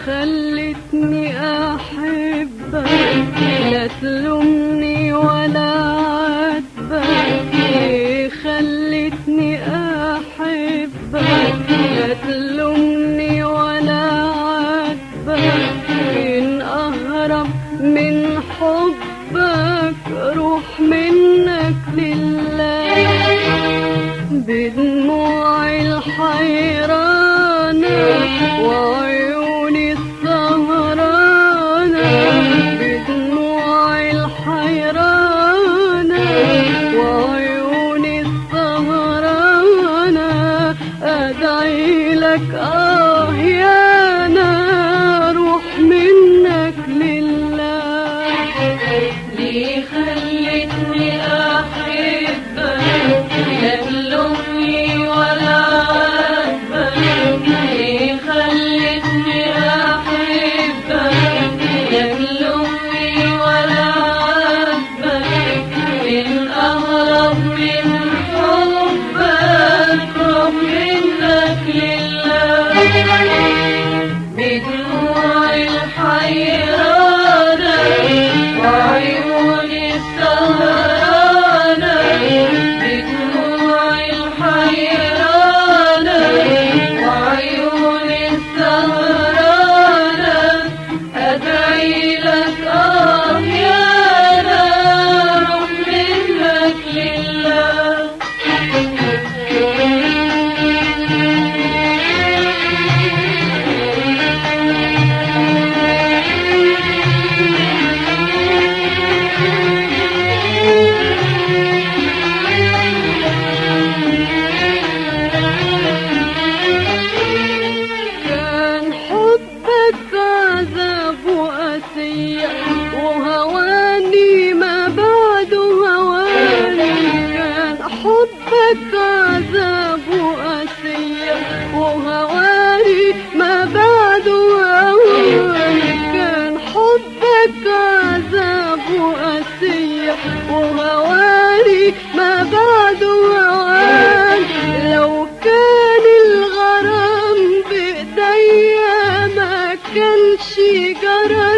خلتني أحبك، لا تلومني ولا عاتبك. خلتني أحبك، لا تلومني ولا عاتبك. إن أهرب من حبك روح منك لله، بدموعي الحيرانة وعيوني السهرانة، بدموعي الحيرانة وعيوني السهرانة، أدعي لك يا نار روح منك لله. ليه خلتني أحبك، لا تلومني ولا عاتبك. ليه خلتني أحبك، لا تلومني ولا عاتبك. إن أهرب من حبك روح منك لله، بدموعي الحيرانة وعيوني السهرانة، بدموعي الحيرانة وعيوني السهرانة، أدعي لك يا نار روح منك لله. كان حبك عذاب وقاسية وهواني ما بعده هواني. كان حبك عذاب وقاسية وهواني ما بعده هواني. كان حبك عذاب وقاسية وهواني ما بعده هواني. لو كان الغرام بإيديا ما كانش جرى